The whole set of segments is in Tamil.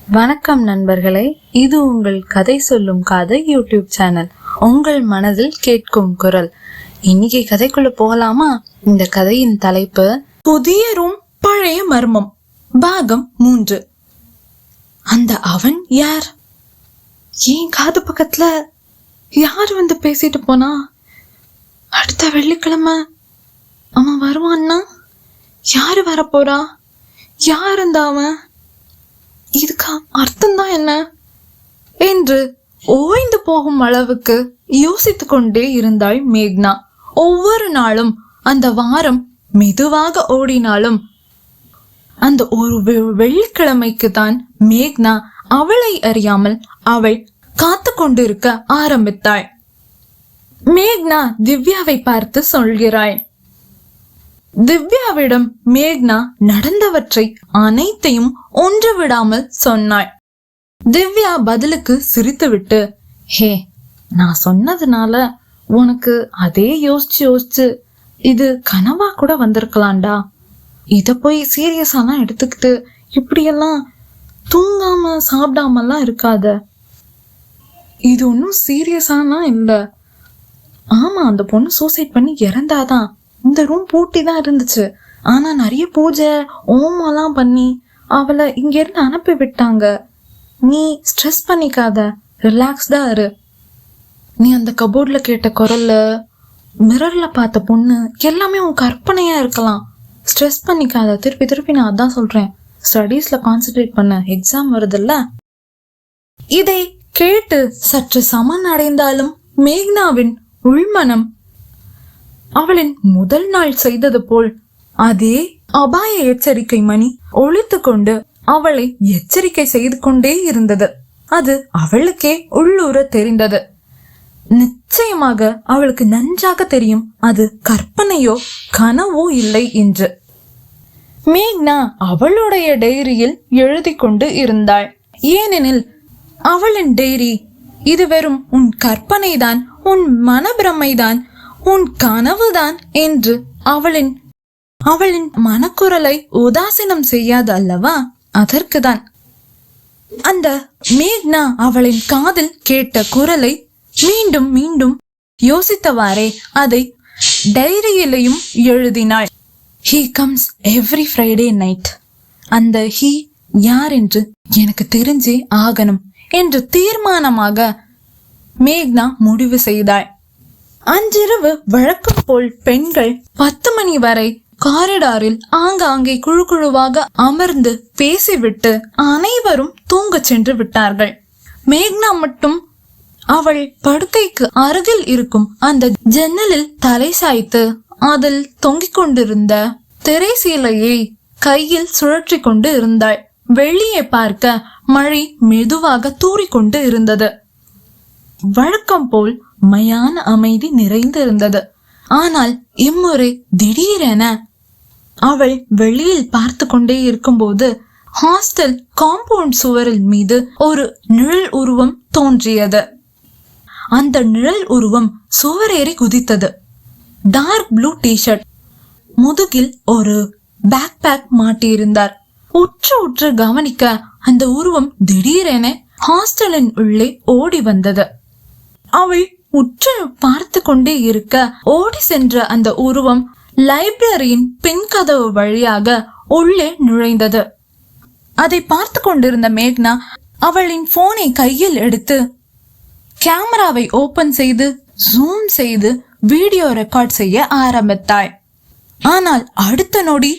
வணக்கம் நண்பர்களே, இது உங்கள் கதை சொல்லும் கதை யூடியூப் சேனல். உங்கள் மனதில் கேட்கும் குரல். இன்னைக்கு கதைக்குள்ள போகலாமா? இந்த கதையின் தலைப்பு புதிய ரூம் பழைய மர்மம், பாகம் 3. அந்த அவன் யார்? ஏன் காது பக்கத்துல யார் வந்து பேசிட்டு போனா? அடுத்த வெள்ளிக்கிழமை அவன் வருவான்னா யாரு வரப்போறா? யார் அந்த அவன்? இதுக்கு அர்த்தம் தான் என்ன என்று ஓய்ந்து போகும் அளவுக்கு யோசித்து கொண்டே இருந்தாள் மேக்னா. ஒவ்வொரு நாளும் அந்த வாரம் மெதுவாக ஓடினாலும் அந்த ஒரு வெள்ளிக்கிழமைக்கு தான் மேக்னா அவளை அறியாமல் அவள் காத்து கொண்டிருக்க ஆரம்பித்தாள். மேக்னா திவ்யாவை பார்த்து சொல்கிறாள். திவ்யாவிடம் மேக்னா நடந்தவற்றை அனைத்தையும் ஒன்று விடாமல் சொன்னாள். திவ்யா பதிலுக்கு சிரித்துவிட்டு, ஹே, நான் சொன்னதுனால உனக்கு அதே யோசிச்சு இது கனவா கூட வந்திருக்கலாம்டா. இத போய் சீரியஸாலாம் எடுத்துக்கிட்டு இப்படியெல்லாம் தூங்காம சாப்பிடாமலாம் இருக்காத. இது ஒன்னும் சீரியஸாலாம் இல்ல. ஆமா, அந்த பொண்ணு சூசைட் பண்ணி இறந்தாதான். இந்த ரூம் பூட்டி தான் இருந்துச்சு. ஆனா நிறைய பூஜை ஓமெல்லாம் பண்ணி அவளை இங்க இருந்து அனுப்பி விட்டாங்க. நீ ஸ்ட்ரெஸ் பண்ணிக்காத, ரிலாக்ஸ்டா இரு. நீ அந்த கபோர்ட்ல கேட்ட குரல்ல, மிரர்ல பார்த்த பொண்ணு எல்லாமே உன் கற்பனையா இருக்கலாம். ஸ்ட்ரெஸ் பண்ணிக்காத. திருப்பி நான் அதான் சொல்றேன், ஸ்டடீஸ்ல கான்சென்ட்ரேட் பண்ண, எக்ஸாம் வருதுல்ல. இதை கேட்டு சற்று சமன் அடைந்தாலும் மேக்னாவின் உள்மனம் அவளின் முதல் நாள் செய்தது போல் அதே அபாய எச்சரிக்கை மணி ஒழித்து கொண்டு அவளை எச்சரிக்கை செய்து கொண்டே இருந்தது. அது அவளுக்கே உள்ளூர தெரிந்தது. நிச்சயமாக அவளுக்கு நன்றாக தெரியும் அது கற்பனையோ கனவோ இல்லை என்று. மேக்னா அவளுடைய டைரியில் எழுதி கொண்டு இருந்தாள். ஏனெனில் அவளின் டைரி, இது வெறும் உன் கற்பனைதான், உன் மனப்பிரமைதான், உன் கனவுதான் என்று அவளின் மனக்குரலை உதாசீனம் செய்யாது அல்லவா? அதற்குதான் அந்த மேக்னா அவளின் காதில் கேட்ட குரலை மீண்டும் மீண்டும் யோசித்தவாறே அதை டைரியிலையும் எழுதினாள். He comes every Friday night. அந்த ஹீ யார் என்று எனக்கு தெரிஞ்சே ஆகணும் என்று தீர்மானமாக மேக்னா முடிவு செய்தாள். அன்றிரவு வழக்கம் போல் பெண்கள் 10 மணி வரை காரிடாரில் ஆங்காங்கே குழுவாக அமர்ந்து பேசிவிட்டு அனைவரும் தூங்க சென்று விட்டார்கள். மேக்னா மட்டும் அவள் படுக்கைக்கு அருகில் இருக்கும் அந்த ஜன்னலில் தலை சாய்த்து அதில் தொங்கிக் கொண்டிருந்த திரைசீலையை கையில் சுழற்றி கொண்டு இருந்தாள். வெளியே பார்க்க மழை மெதுவாக தூறிக்கொண்டு இருந்தது. வழக்கம் போல் மயான அமைதி நிறைந்திருந்தது. ஆனால் இம்முறை திடீரென அவள் வெளியில் பார்த்து கொண்டே இருக்கும்போது ஹாஸ்டல் காம்பவுண்ட் சுவரில் மீது ஒரு நிழல் உருவம் தோன்றியது. அந்த நிழல் உருவம் சுவரேறி குதித்தது. டார்க் ப்ளூ டிஷர்ட், முதுகில் ஒரு பேக் பேக் மாட்டியிருந்தார். உற்று கவனிக்க அந்த உருவம் திடீரென ஹாஸ்டலின் உள்ளே ஓடி வந்தது. அவள் உற்று பார்த்து கொண்டே இருக்க ஓடி சென்ற அந்த உருவம் லைப்ரரியின் பின் கதவு வழியாக உள்ளே நுழைந்தது. அதை பார்த்து கொண்டிருந்த மேக்னா அவளின் போனை கையில் எடுத்து கேமராவை ஓபன் செய்து ஜூம் செய்து வீடியோ ரெக்கார்ட் செய்ய ஆரம்பித்தாள். ஆனால் அடுத்த நொடி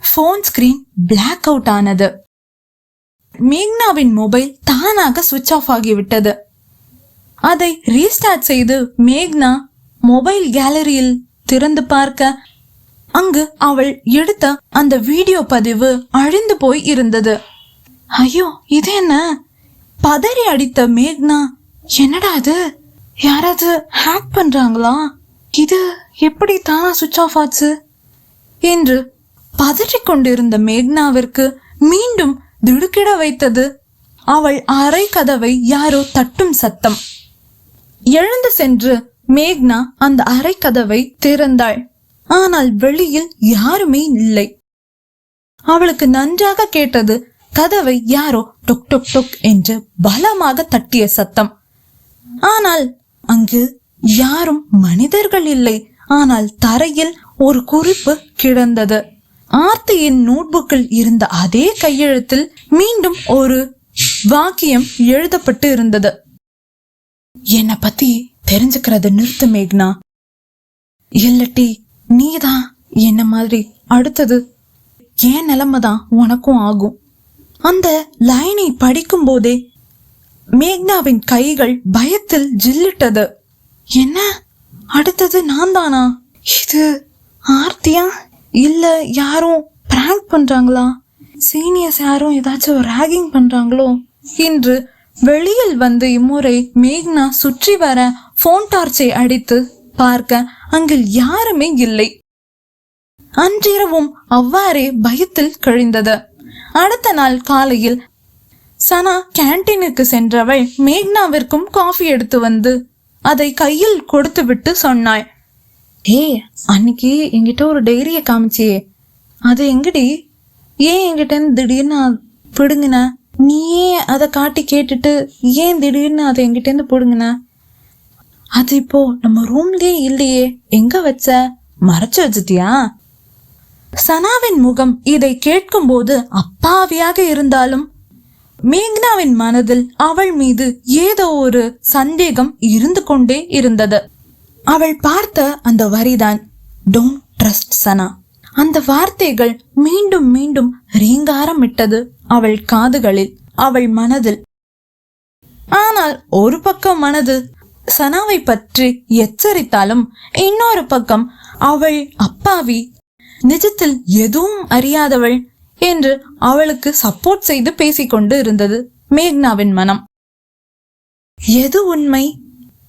போன் ஸ்கிரீன் பிளாக் அவுட் ஆனது. மேக்னாவின் மொபைல் தானாக சுவிட்ச் ஆஃப் ஆகிவிட்டது. அதை ரீஸ்டார்ட் செய்து மேக்னா மொபைல் கேலரியில் திறந்து பார்க்க அங்கு அவள் எடுத்த அந்த வீடியோ பதிவு அழிந்து போய் இருந்தது. ஐயோ, இது என்ன? பதறி அடித்த மேக்னா, என்னடா அது? யாராவது ஹேக் பண்றாங்களா? இது எப்படி தானா சுவிட்ச் ஆஃப் ஆச்சு என்று பதறிக் கொண்டிருந்த மேக்னாவிற்கு மீண்டும் திடுக்கிட வைத்தது அவள் அறை கதவை யாரோ தட்டும் சத்தம். எழுந்து சென்று மேக்னா அந்த அறை கதவை திறந்தாள். ஆனால் வெளியில் யாருமே இல்லை. அவளுக்கு நன்றாக கேட்டது கதவை யாரோ டொக் டொக் டொக் என்று பலமாக தட்டிய சத்தம். ஆனால் அங்கு யாரும் மனிதர்கள் இல்லை. ஆனால் தரையில் ஒரு குறிப்பு கிடந்தது. ஆர்த்தியின் நோட்புக்கில் இருந்த அதே கையெழுத்தில் மீண்டும் ஒரு வாக்கியம் எழுதப்பட்டு இருந்தது. என்னை பத்தி தெரிஞ்சுக்கிறது நிறுத்து மேக்னா, இல்லட்டி நீதான் என்ன மாதிரி அடுத்தது ஏன் நிலைமைதான் உனக்கும் ஆகும். அந்த லைனை படிக்கும் போதே மேக்னாவின் கைகள் பயத்தில் ஜில்லிட்டது. என்ன, அடுத்தது நான் தானா? இது ஆர்த்தியா இல்ல யாரும் பிராங்க் பண்றாங்களா? சீனியர்ஸ் யாரும் ஏதாச்சும் ராகிங் பண்றாங்களோ என்று வெளியில் வந்து இம்முறை மேக்னா சுற்றி வர போன் டார்ச்சை அடித்து பார்க்க அங்கு யாருமே இல்லை. அன்றிரவும் அவ்வாறே பயத்தில் கழிந்தது. அடுத்த நாள் காலையில் சனா கேன்டீனுக்கு சென்றவள் மேக்னாவிற்கும் காஃபி எடுத்து வந்து அதை கையில் கொடுத்து விட்டு சொன்னாள். அன்னைக்கு என்கிட்ட ஒரு டைரிய காமிச்சியே, அது எங்கடி? ஏன் என்கிட்ட திடீர்னு பிடுங்கின? நீயே அதை காட்டி கேட்டுட்டு ஏன் திடீர்னு அதை என்கிட்ட இருந்து பிடுங்கின? அது இப்போ நம்ம ரூம்லயே இல்லையே, எங்க வச்ச? மறைச்சு வச்சிட்டியா? சனாவின் முகம் இதை கேட்கும் போது அப்பாவியாக இருந்தாலும் மேக்னாவின் மனதில் அவள் மீது ஏதோ ஒரு சந்தேகம் இருந்து கொண்டே இருந்தது. அவள் பார்த்த அந்த வரிதான் டோன்ட் ட்ரஸ்ட் சனா. அந்த வார்த்தைகள் மீண்டும் மீண்டும் ரீங்காரமிட்டது அவள் காதுகளில், அவள் மனதில். ஆனால் ஒரு பக்கம் மனது சனாவை பற்றி எச்சரித்தாலும் இன்னொரு பக்கம் அவள் அப்பாவி, நிஜத்தில் எதுவும் அறியாதவள் என்று அவளுக்கு சப்போர்ட் செய்து பேசிக்கொண்டு இருந்தது மேக்னாவின் மனம். எது உண்மை,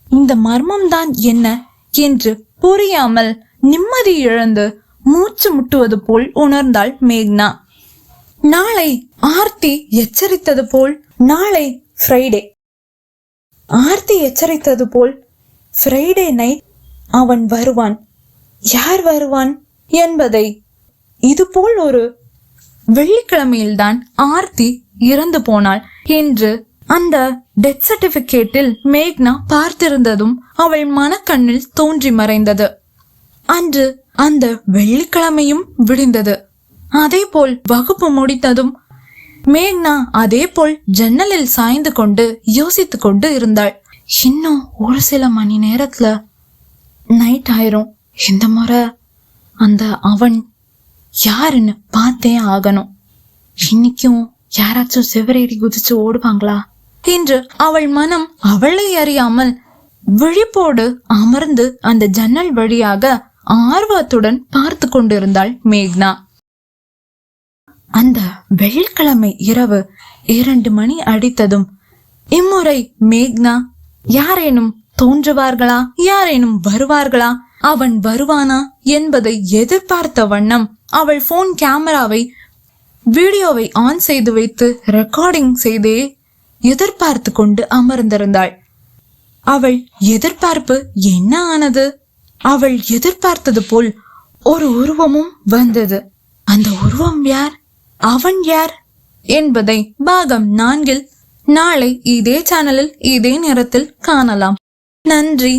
இந்த மர்மம்தான் என்ன என்று புரியாமல் நிம்மதி இழந்து மூச்சு முட்டுவது போல் உணர்ந்தாள் மேக்னா. நாளை ஆர்த்தி எச்சரித்தது போல் நாளை ஃப்ரைடே. ஆர்த்தி எச்சரித்தது போல் ஃப்ரைடே நைட் அவன் வருவான். யார் வருவான் என்பதை இதுபோல் ஒரு வெள்ளிக்கிழமையில்தான் ஆர்த்தி இறந்து போனாள் என்று அந்த டெத் சர்டிபிகேட்டில் மேக்னா பார்த்திருந்ததும் அவள் மனக்கண்ணில் தோன்றி மறைந்தது. அன்று அந்த வெள்ளிக்கிழமையும் விடிந்தது. அதே போல் வகுப்பு முடித்ததும் மேக்னா அதே போல் ஜன்னலில் சாய்ந்து கொண்டு யோசித்து கொண்டு இருந்தாள். இன்னும் ஒரு சில மணி நேரத்துல நைட் ஆயிரும். இந்த முறை அந்த அவன் யாருன்னு பார்த்தே ஆகணும். இன்னைக்கும் யாராச்சும் சிவரேறி குதிச்சு ஓடுவாங்களா என்று அவள் மனம் அவளை அறியாமல் விழிப்போடு அமர்ந்து அந்த ஜன்னல் வழியாக ஆர்வத்துடன் பார்த்து கொண்டிருந்தாள் மேக்னா. அந்த வெள்ளிக்கிழமை இரவு 2 மணி அடித்ததும் இம்முறை மேக்னா யாரேனும் தோன்றுவார்களா, யாரேனும் வருவார்களா, அவன் வருவானா என்பதை எதிர்பார்த்த வண்ணம் அவள் போன் கேமராவை வீடியோவை ஆன் செய்து வைத்து ரெக்கார்டிங் செய்தே எதிர்பார்த்து கொண்டு அமர்ந்திருந்தாள். அவள் எதிர்பார்ப்பு என்ன ஆனது? அவள் எதிர்பார்த்தது போல் ஒரு உருவமும் வந்தது. அந்த உருவம் யார், அவன் யார் என்பதை பாகம் 4 நாளை இதே சேனலில் இதே நேரத்தில் காணலாம். நன்றி.